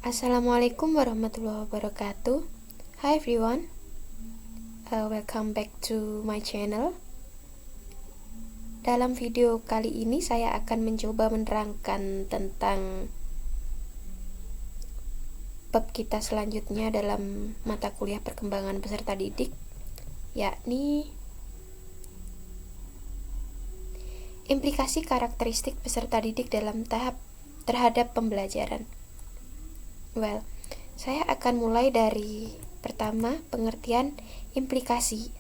Assalamualaikum warahmatullahi wabarakatuh. Hi everyone, welcome back to my channel. Dalam video kali ini saya akan mencoba menerangkan tentang bab kita selanjutnya dalam mata kuliah perkembangan peserta didik, yakni implikasi karakteristik peserta didik dalam tahap terhadap pembelajaran. Saya akan mulai dari pertama, pengertian implikasi.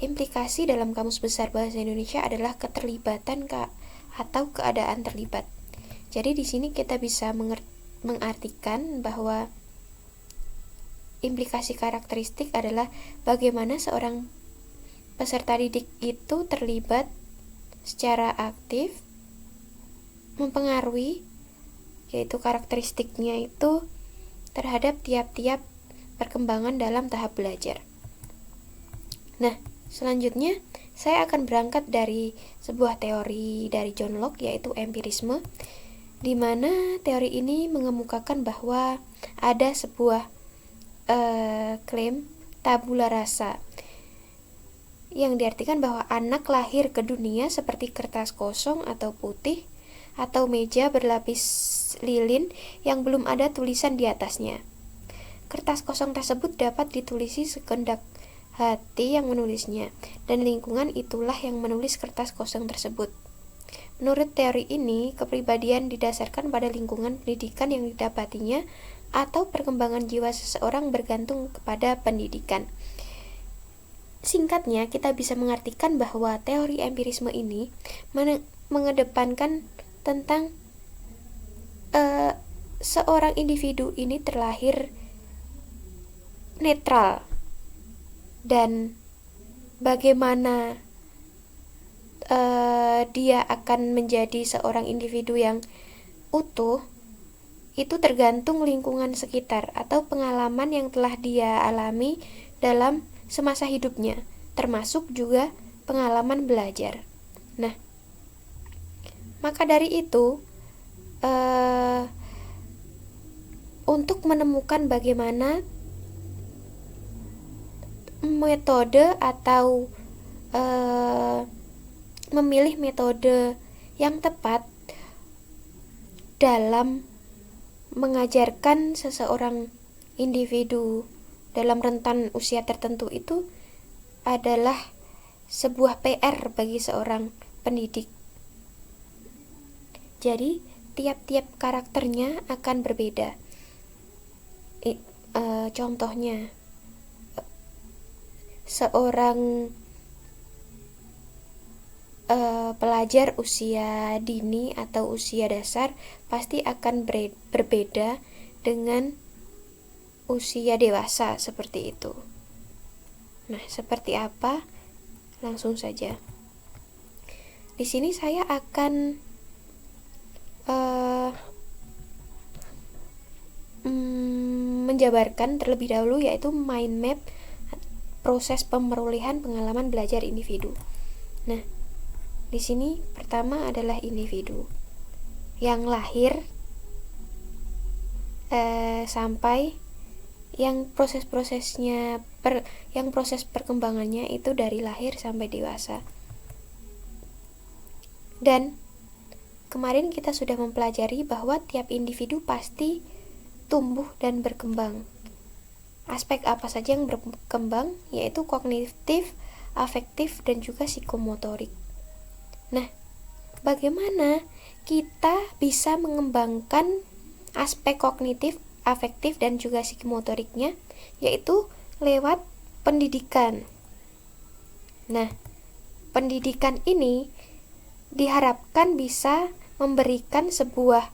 Implikasi dalam Kamus Besar Bahasa Indonesia adalah keterlibatan atau keadaan terlibat. Jadi di sini kita bisa mengartikan bahwa implikasi karakteristik adalah bagaimana seorang peserta didik itu terlibat secara aktif, mempengaruhi, yaitu karakteristiknya itu terhadap tiap-tiap perkembangan dalam tahap belajar. Nah, selanjutnya saya akan berangkat dari sebuah teori dari John Locke, yaitu empirisme, di mana teori ini mengemukakan bahwa ada sebuah klaim tabula rasa yang diartikan bahwa anak lahir ke dunia seperti kertas kosong atau putih atau meja berlapis lilin yang belum ada tulisan di atasnya. Kertas kosong tersebut dapat ditulisi sekehendak hati yang menulisnya, dan lingkungan itulah yang menulis kertas kosong tersebut. Menurut teori ini, kepribadian didasarkan pada lingkungan pendidikan yang didapatinya atau perkembangan jiwa seseorang bergantung kepada pendidikan. Singkatnya, kita bisa mengartikan bahwa teori empirisme ini mengedepankan tentang seorang individu ini terlahir netral, dan bagaimana dia akan menjadi seorang individu yang utuh itu tergantung lingkungan sekitar atau pengalaman yang telah dia alami dalam semasa hidupnya, termasuk juga pengalaman belajar. Nah, maka dari itu, untuk menemukan bagaimana metode atau memilih metode yang tepat dalam mengajarkan seseorang individu dalam rentan usia tertentu itu adalah sebuah PR bagi seorang pendidik. Jadi, tiap-tiap karakternya akan berbeda. Contohnya, seorang pelajar usia dini atau usia dasar pasti akan berbeda dengan usia dewasa seperti itu. Nah, seperti apa? Langsung saja. Di sini saya akan menjabarkan terlebih dahulu, yaitu mind map proses pemerolehan pengalaman belajar individu. Nah, di sini pertama adalah individu yang lahir sampai yang proses perkembangannya itu dari lahir sampai dewasa. Dan kemarin kita sudah mempelajari bahwa tiap individu pasti tumbuh dan berkembang. Aspek apa saja yang berkembang, yaitu kognitif, afektif, dan juga psikomotorik. Nah, bagaimana kita bisa mengembangkan aspek kognitif, afektif, dan juga psikomotoriknya, yaitu lewat pendidikan. Nah, pendidikan ini diharapkan bisa memberikan sebuah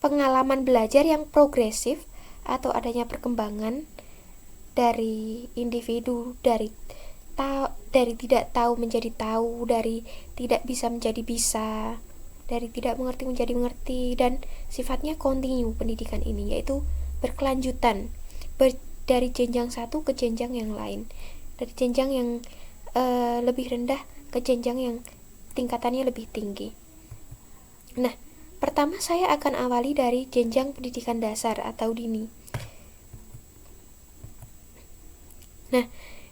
pengalaman belajar yang progresif atau adanya perkembangan dari individu, dari tidak tahu menjadi tahu, dari tidak bisa menjadi bisa, dari tidak mengerti menjadi mengerti, dan sifatnya kontinu pendidikan ini, yaitu berkelanjutan dari jenjang satu ke jenjang yang lain, dari jenjang yang lebih rendah ke jenjang yang tingkatannya lebih tinggi. Nah, Pertama, saya akan awali dari jenjang pendidikan dasar atau dini. Nah,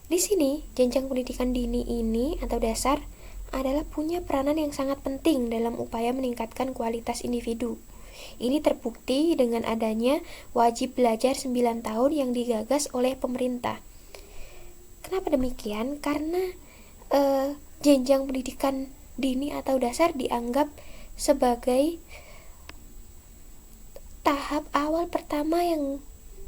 di sini jenjang pendidikan dini ini atau dasar adalah punya peranan yang sangat penting dalam upaya meningkatkan kualitas individu. Ini terbukti dengan adanya wajib belajar 9 tahun yang digagas oleh pemerintah. Kenapa demikian? Karena jenjang pendidikan dini atau dasar dianggap sebagai tahap awal pertama yang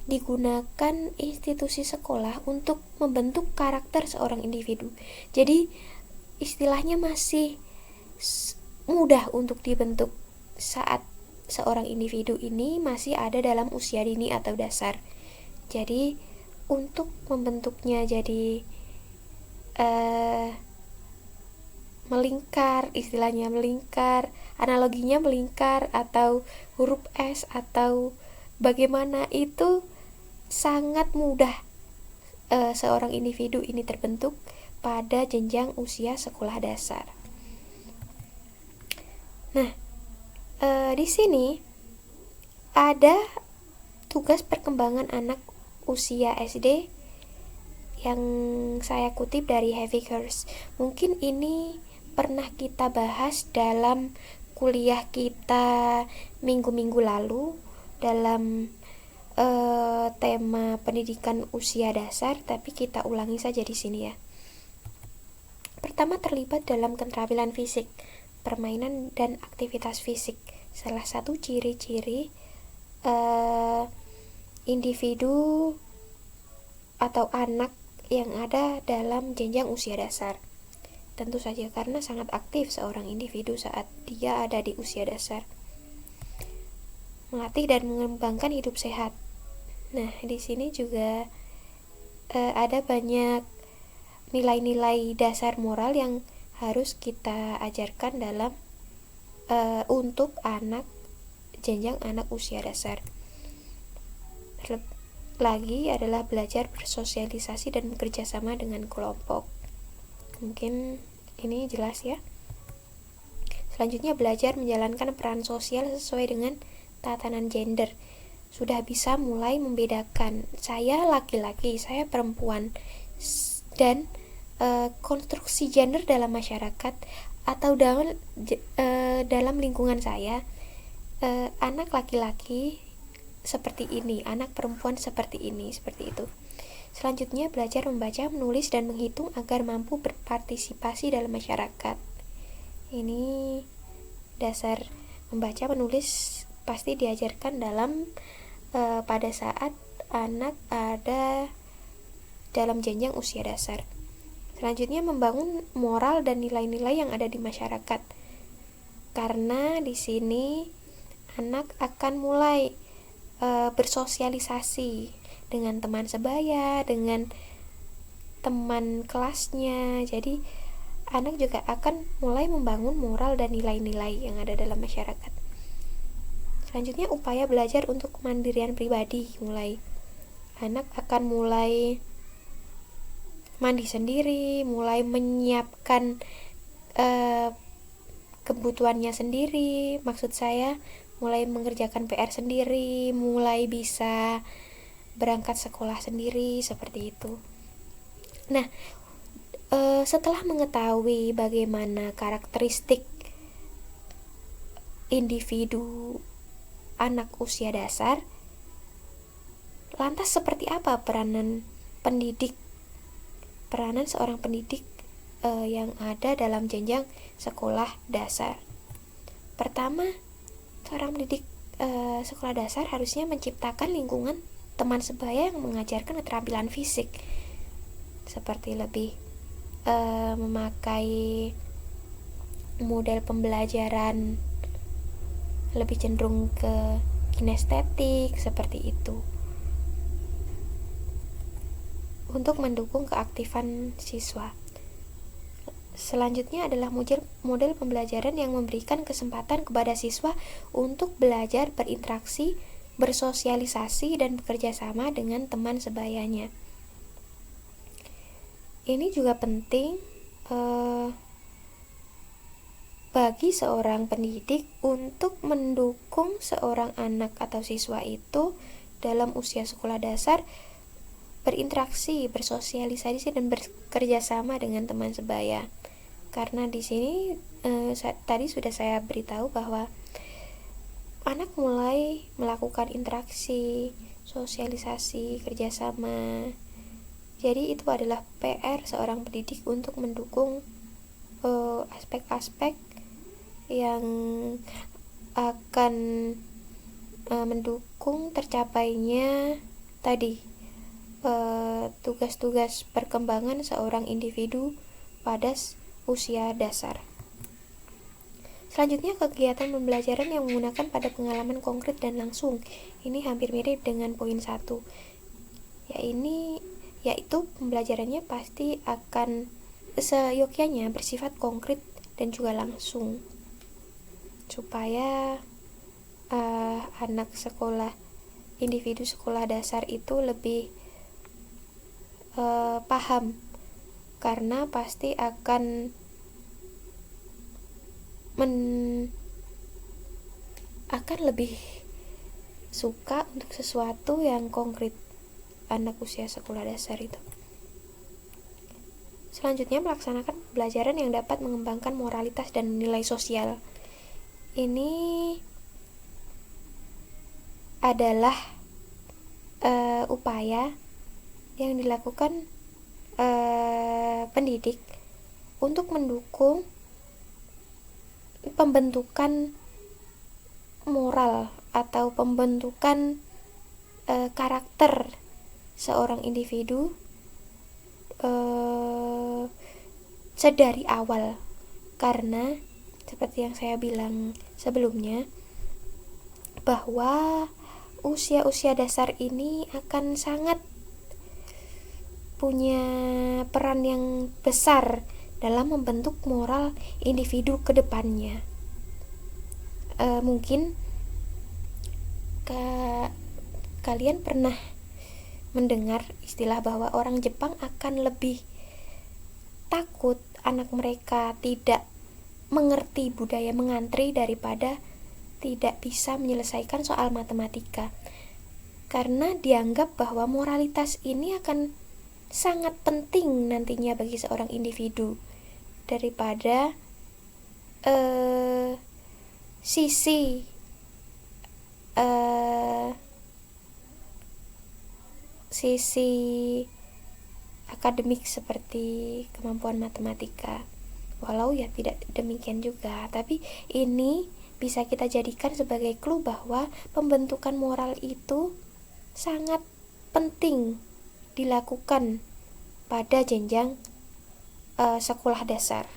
digunakan institusi sekolah untuk membentuk karakter seorang individu. Jadi istilahnya masih mudah untuk dibentuk saat seorang individu ini masih ada dalam usia dini atau dasar. Jadi untuk membentuknya jadi melingkar, istilahnya melingkar, analoginya melingkar atau huruf S atau bagaimana, itu sangat mudah seorang individu ini terbentuk pada jenjang usia sekolah dasar. Nah, di sini ada tugas perkembangan anak usia SD yang saya kutip dari Heavy Course. Mungkin ini pernah kita bahas dalam kuliah kita minggu-minggu lalu dalam tema pendidikan usia dasar, tapi kita ulangi saja di sini ya. Pertama, terlibat dalam keterampilan fisik, permainan dan aktivitas fisik. Salah satu ciri-ciri individu atau anak yang ada dalam jenjang usia dasar. Tentu saja karena sangat aktif seorang individu saat dia ada di usia dasar. Melatih dan mengembangkan hidup sehat. Nah, di sini juga ada banyak nilai-nilai dasar moral yang harus kita ajarkan dalam untuk anak jenjang anak usia dasar. Lagi adalah belajar bersosialisasi dan bekerja sama dengan kelompok. Mungkin ini jelas ya. Selanjutnya, belajar menjalankan peran sosial sesuai dengan tatanan gender. Sudah bisa mulai membedakan saya laki-laki, saya perempuan, dan konstruksi gender dalam masyarakat atau dalam lingkungan saya. Anak laki-laki seperti ini, anak perempuan seperti ini, seperti itu. Selanjutnya, belajar membaca, menulis, dan menghitung agar mampu berpartisipasi dalam masyarakat. Ini dasar membaca, menulis pasti diajarkan dalam pada saat anak ada dalam jenjang usia dasar. Selanjutnya, membangun moral dan nilai-nilai yang ada di masyarakat. Karena di sini anak akan mulai bersosialisasi dengan teman sebaya, dengan teman kelasnya. Jadi anak juga akan mulai membangun moral dan nilai-nilai yang ada dalam masyarakat. Selanjutnya, upaya belajar untuk kemandirian pribadi. Anak akan mulai mandi sendiri, mulai menyiapkan kebutuhannya sendiri. Maksud saya, mulai mengerjakan PR sendiri, mulai bisa berangkat sekolah sendiri, seperti itu. Nah, setelah mengetahui bagaimana karakteristik individu anak usia dasar, lantas seperti apa peranan seorang pendidik yang ada dalam jenjang sekolah dasar? Pertama, seorang pendidik sekolah dasar harusnya menciptakan lingkungan teman sebaya yang mengajarkan keterampilan fisik, seperti lebih memakai model pembelajaran lebih cenderung ke kinestetik, seperti itu, untuk mendukung keaktifan siswa. Selanjutnya adalah model pembelajaran yang memberikan kesempatan kepada siswa untuk belajar berinteraksi, bersosialisasi, dan bekerja sama dengan teman sebayanya. Ini juga penting bagi seorang pendidik untuk mendukung seorang anak atau siswa itu dalam usia sekolah dasar berinteraksi, bersosialisasi dan bekerja sama dengan teman sebaya. Karena di sini tadi sudah saya beritahu bahwa anak mulai melakukan interaksi, sosialisasi, kerjasama. Jadi itu adalah PR seorang pendidik untuk mendukung aspek-aspek yang akan mendukung tercapainya tadi tugas-tugas perkembangan seorang individu pada usia dasar. Selanjutnya, kegiatan pembelajaran yang menggunakan pada pengalaman konkret dan langsung. Ini hampir mirip dengan poin 1. Yaitu pembelajarannya pasti akan seyogyanya bersifat konkret dan juga langsung, supaya anak sekolah, individu sekolah dasar itu lebih paham, karena pasti akan lebih suka untuk sesuatu yang konkret anak usia sekolah dasar itu. Selanjutnya, melaksanakan pembelajaran yang dapat mengembangkan moralitas dan nilai sosial. Ini adalah upaya yang dilakukan pendidik untuk mendukung pembentukan moral atau pembentukan karakter seorang individu sedari awal. Karena seperti yang saya bilang sebelumnya, bahwa usia-usia dasar ini akan sangat punya peran yang besar dalam membentuk moral individu ke depannya. Mungkin kalian pernah mendengar istilah bahwa orang Jepang akan lebih takut anak mereka tidak mengerti budaya mengantri daripada tidak bisa menyelesaikan soal matematika, karena dianggap bahwa moralitas ini akan sangat penting nantinya bagi seorang individu daripada sisi akademik seperti kemampuan matematika. Walau ya tidak demikian juga, tapi ini bisa kita jadikan sebagai clue bahwa pembentukan moral itu sangat penting dilakukan pada jenjang sekolah dasar.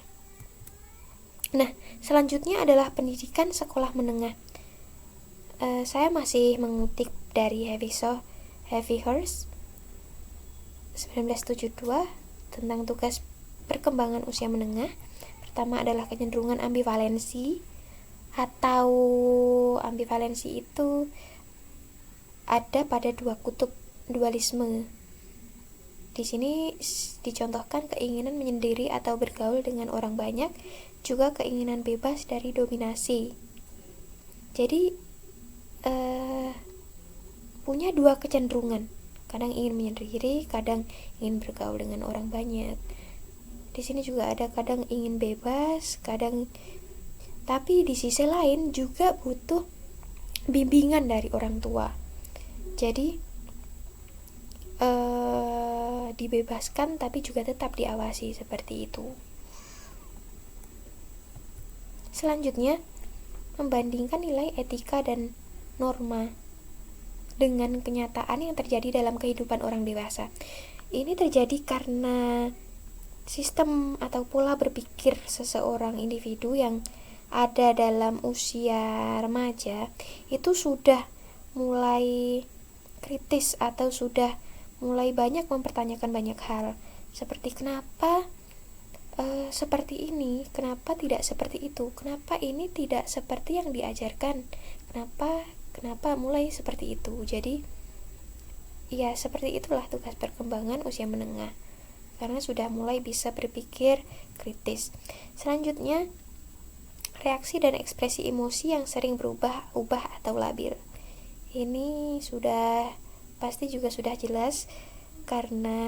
Nah, selanjutnya adalah pendidikan sekolah menengah. Saya masih mengutip dari Heavy Hurst 1972 tentang tugas perkembangan usia menengah. Pertama adalah kecenderungan ambivalensi, atau ambivalensi itu ada pada dua kutub dualisme. Di sini dicontohkan keinginan menyendiri atau bergaul dengan orang banyak, juga keinginan bebas dari dominasi. Jadi punya dua kecenderungan, kadang ingin menyendiri, kadang ingin bergaul dengan orang banyak. Di sini juga ada kadang ingin bebas, tapi di sisi lain juga butuh bimbingan dari orang tua. Jadi dibebaskan tapi juga tetap diawasi, seperti itu. Selanjutnya, membandingkan nilai etika dan norma dengan kenyataan yang terjadi dalam kehidupan orang dewasa. Ini terjadi karena sistem atau pola berpikir seseorang individu yang ada dalam usia remaja itu sudah mulai kritis atau sudah mulai banyak mempertanyakan banyak hal, seperti kenapa seperti ini, kenapa tidak seperti itu, kenapa ini tidak seperti yang diajarkan, kenapa mulai seperti itu. Jadi ya seperti itulah tugas perkembangan usia menengah, karena sudah mulai bisa berpikir kritis. Selanjutnya reaksi dan ekspresi emosi yang sering berubah-ubah atau labil. Ini pasti juga sudah jelas, karena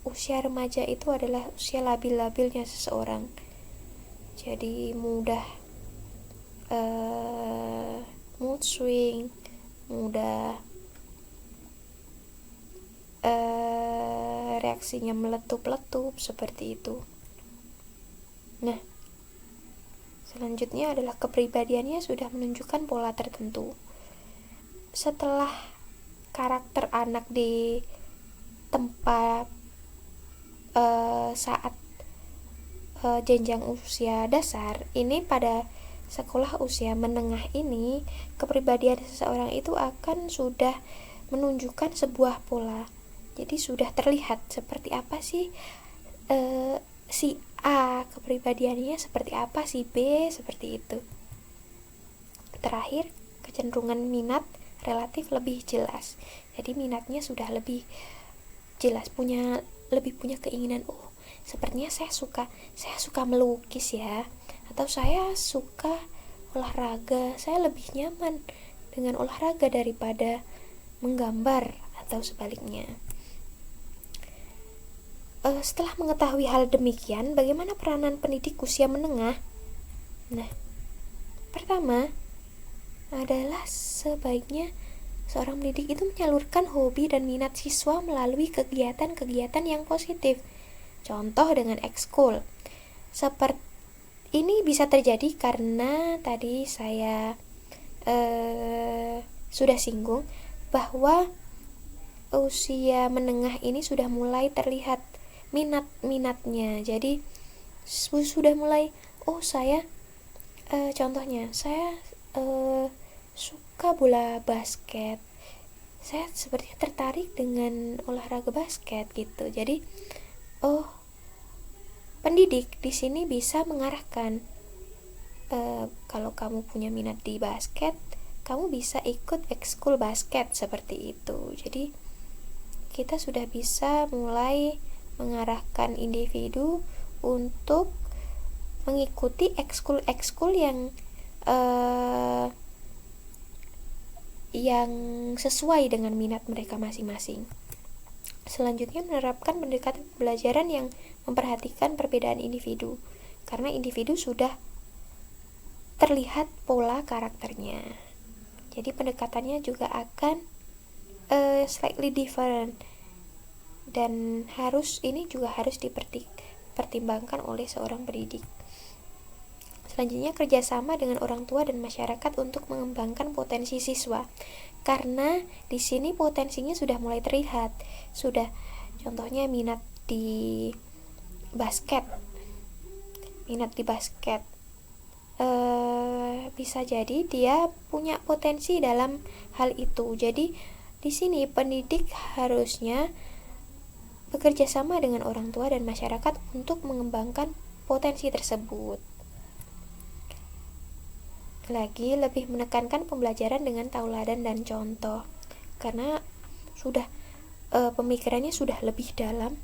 usia remaja itu adalah usia labil-labilnya seseorang. Jadi mudah mood swing, mudah reaksinya meletup-letup seperti itu. Nah, selanjutnya adalah kepribadiannya sudah menunjukkan pola tertentu. Setelah karakter anak di tempat saat jenjang usia dasar ini, pada sekolah usia menengah ini, kepribadian seseorang itu akan sudah menunjukkan sebuah pola. Jadi sudah terlihat seperti apa sih si A kepribadiannya, seperti apa si B, seperti itu. Terakhir, kecenderungan minat relatif lebih jelas. Jadi minatnya sudah lebih jelas, lebih punya keinginan, sepertinya saya suka melukis ya, atau saya suka olahraga, saya lebih nyaman dengan olahraga daripada menggambar, atau sebaliknya. Setelah mengetahui hal demikian, bagaimana peranan pendidik usia menengah? Nah, pertama adalah sebaiknya seorang pendidik itu menyalurkan hobi dan minat siswa melalui kegiatan-kegiatan yang positif. Contoh dengan ekskul. Seperti ini bisa terjadi karena tadi saya sudah singgung bahwa usia menengah ini sudah mulai terlihat minatnya. Jadi sudah mulai, saya contohnya saya suka bola basket, saya sepertinya tertarik dengan olahraga basket gitu. Jadi pendidik di sini bisa mengarahkan, kalau kamu punya minat di basket, kamu bisa ikut ekskul basket, seperti itu. Jadi kita sudah bisa mulai mengarahkan individu untuk mengikuti ekskul-ekskul yang sesuai dengan minat mereka masing-masing. Selanjutnya, menerapkan pendekatan pembelajaran yang memperhatikan perbedaan individu, karena individu sudah terlihat pola karakternya. Jadi pendekatannya juga akan slightly different, dan ini juga harus dipertimbangkan oleh seorang pendidik. Selanjutnya, kerjasama dengan orang tua dan masyarakat untuk mengembangkan potensi siswa, karena di sini potensinya sudah mulai terlihat. Contohnya minat di basket. Bisa jadi dia punya potensi dalam hal itu. Jadi di sini pendidik harusnya bekerja sama dengan orang tua dan masyarakat untuk mengembangkan potensi tersebut. Lagi, lebih menekankan pembelajaran dengan tauladan dan contoh, karena sudah pemikirannya sudah lebih dalam.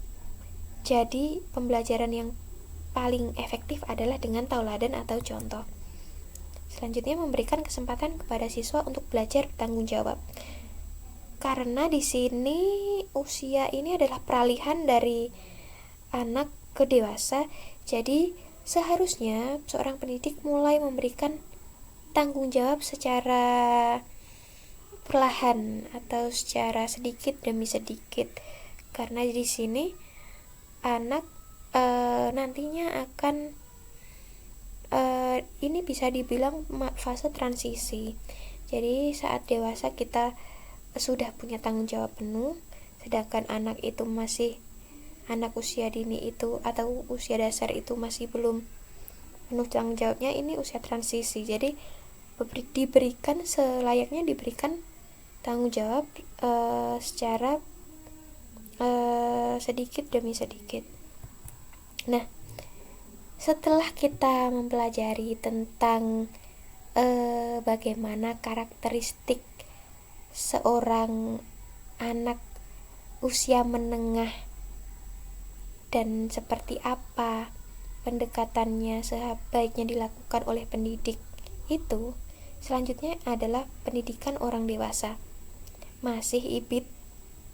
Jadi pembelajaran yang paling efektif adalah dengan tauladan atau contoh. Selanjutnya, memberikan kesempatan kepada siswa untuk belajar bertanggung jawab, karena di sini usia ini adalah peralihan dari anak ke dewasa. Jadi seharusnya seorang pendidik mulai memberikan tanggung jawab secara perlahan atau secara sedikit demi sedikit, karena di sini anak nantinya akan ini bisa dibilang fase transisi. Jadi saat dewasa kita sudah punya tanggung jawab penuh, sedangkan anak usia dini itu atau usia dasar itu masih belum penuh tanggung jawabnya. Ini usia transisi, jadi selayaknya diberikan tanggung jawab secara sedikit demi sedikit. Nah, setelah kita mempelajari tentang bagaimana karakteristik seorang anak usia menengah dan seperti apa pendekatannya sebaiknya dilakukan oleh pendidik itu, selanjutnya adalah pendidikan orang dewasa. Masih ibit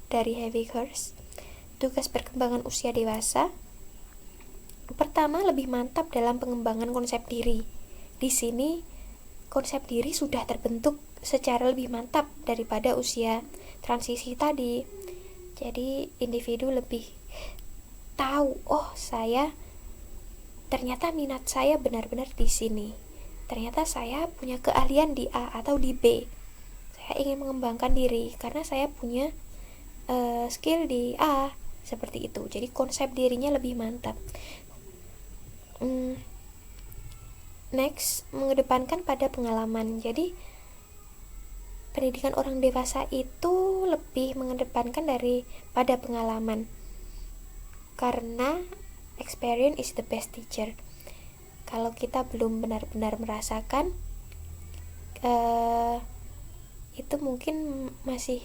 dari Havikhurst. Tugas perkembangan usia dewasa. Pertama, lebih mantap dalam pengembangan konsep diri. Di sini, konsep diri sudah terbentuk secara lebih mantap daripada usia transisi tadi. Jadi, individu lebih tahu, oh saya ternyata minat saya benar-benar di sini. Ternyata saya punya keahlian di A atau di B. Saya ingin mengembangkan diri karena saya punya skill di A, seperti itu. Jadi konsep dirinya lebih mantap. Next, mengedepankan pada pengalaman. Jadi pendidikan orang dewasa itu lebih mengedepankan daripada pengalaman, karena experience is the best teacher. Kalau kita belum benar-benar merasakan, itu mungkin masih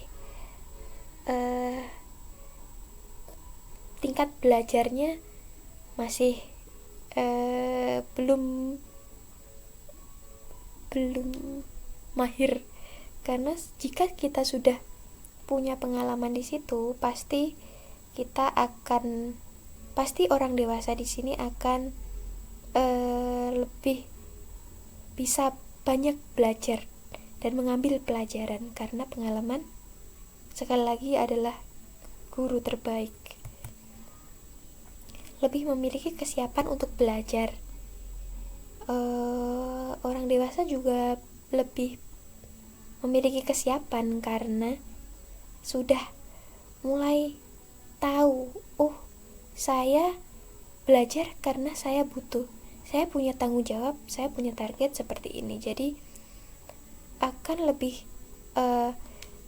tingkat belajarnya masih belum mahir. Karena jika kita sudah punya pengalaman di situ, pasti orang dewasa di sini akan lebih bisa banyak belajar dan mengambil pelajaran, karena pengalaman sekali lagi adalah guru terbaik. Lebih memiliki kesiapan untuk belajar. Orang dewasa juga lebih memiliki kesiapan karena sudah mulai tahu, oh saya belajar karena saya butuh, saya punya tanggung jawab, saya punya target seperti ini. Jadi akan lebih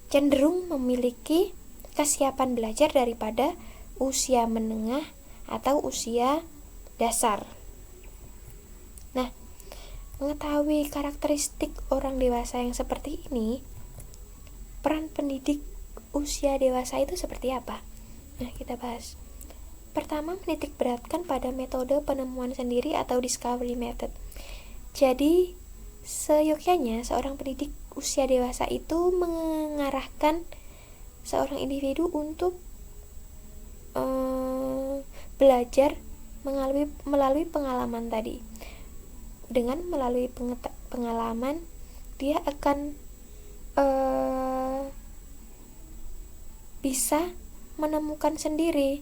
cenderung memiliki kesiapan belajar daripada usia menengah atau usia dasar. Nah, mengetahui karakteristik orang dewasa yang seperti ini, peran pendidik usia dewasa itu seperti apa? Nah, kita bahas. Pertama, menitik beratkan pada metode penemuan sendiri atau discovery method. Jadi, seyogyanya seorang pendidik usia dewasa itu mengarahkan seorang individu untuk belajar melalui pengalaman tadi. Dengan melalui pengalaman, dia akan bisa menemukan sendiri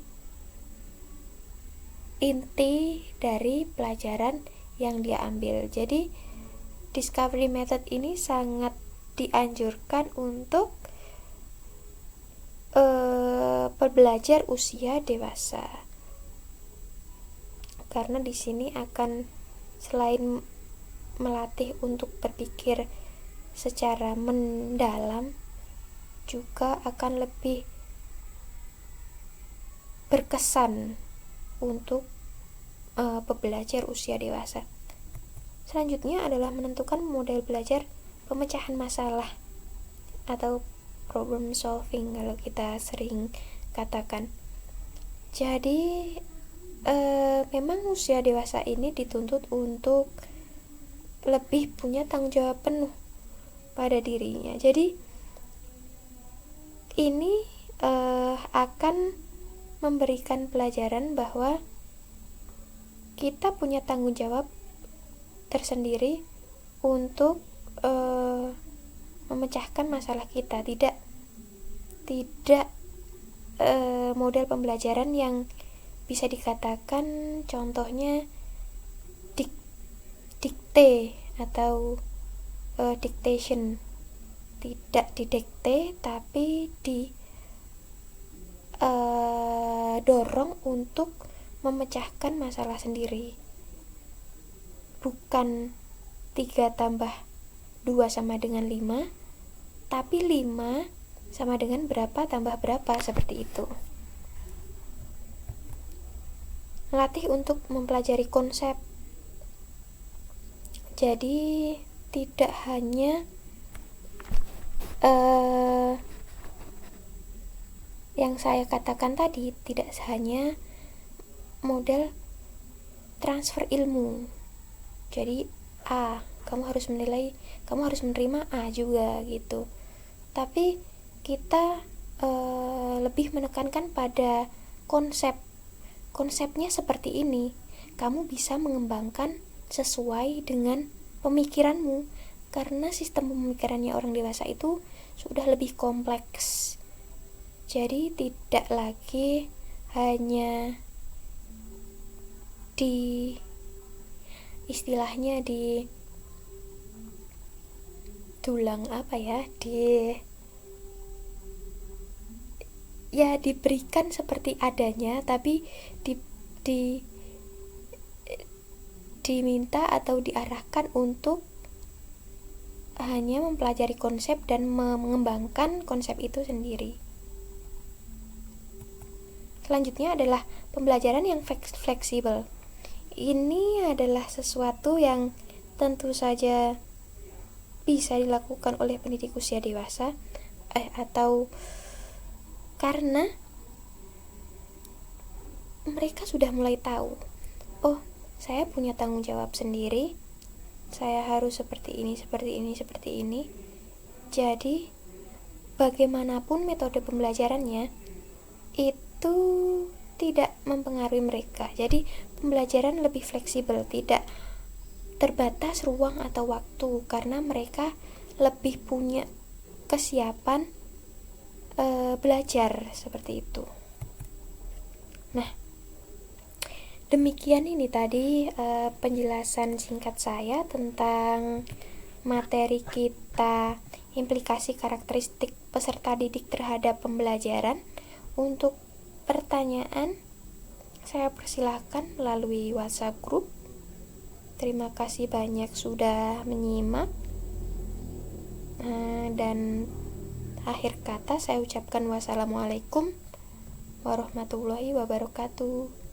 inti dari pelajaran yang dia ambil. Jadi discovery method ini sangat dianjurkan untuk pembelajar usia dewasa, karena di sini akan selain melatih untuk berpikir secara mendalam, juga akan lebih berkesan untuk pembelajar usia dewasa. Selanjutnya adalah menentukan model belajar pemecahan masalah atau problem solving kalau kita sering katakan. Jadi memang usia dewasa ini dituntut untuk lebih punya tanggung jawab penuh pada dirinya. Jadi ini akan memberikan pelajaran bahwa kita punya tanggung jawab tersendiri untuk memecahkan masalah kita. Tidak model pembelajaran yang bisa dikatakan contohnya dikte atau dictation. Tidak didikte tapi dorong untuk memecahkan masalah sendiri. Bukan 3 tambah 2 sama dengan 5, tapi 5 sama dengan berapa tambah berapa, seperti itu. Latih untuk mempelajari konsep. Jadi tidak hanya yang saya katakan tadi, tidak hanya model transfer ilmu. Jadi kamu harus menerima A juga gitu. Tapi kita lebih menekankan pada konsepnya seperti ini. Kamu bisa mengembangkan sesuai dengan pemikiranmu, karena sistem pemikirannya orang dewasa itu sudah lebih kompleks. Jadi tidak lagi hanya istilahnya diberikan seperti adanya, tapi diminta atau diarahkan untuk hanya mempelajari konsep dan mengembangkan konsep itu sendiri. Selanjutnya adalah pembelajaran yang fleksibel. Ini adalah sesuatu yang tentu saja bisa dilakukan oleh pendidik usia dewasa atau karena mereka sudah mulai tahu, saya punya tanggung jawab sendiri, saya harus seperti ini. Jadi bagaimanapun metode pembelajarannya itu tidak mempengaruhi mereka. Jadi pembelajaran lebih fleksibel, tidak terbatas ruang atau waktu, karena mereka lebih punya kesiapan belajar seperti itu. Nah, demikian ini tadi penjelasan singkat saya tentang materi kita, implikasi karakteristik peserta didik terhadap pembelajaran. Untuk pertanyaan, saya persilahkan melalui WhatsApp group. Terima kasih banyak sudah menyimak. Dan akhir kata saya ucapkan wassalamualaikum warahmatullahi wabarakatuh.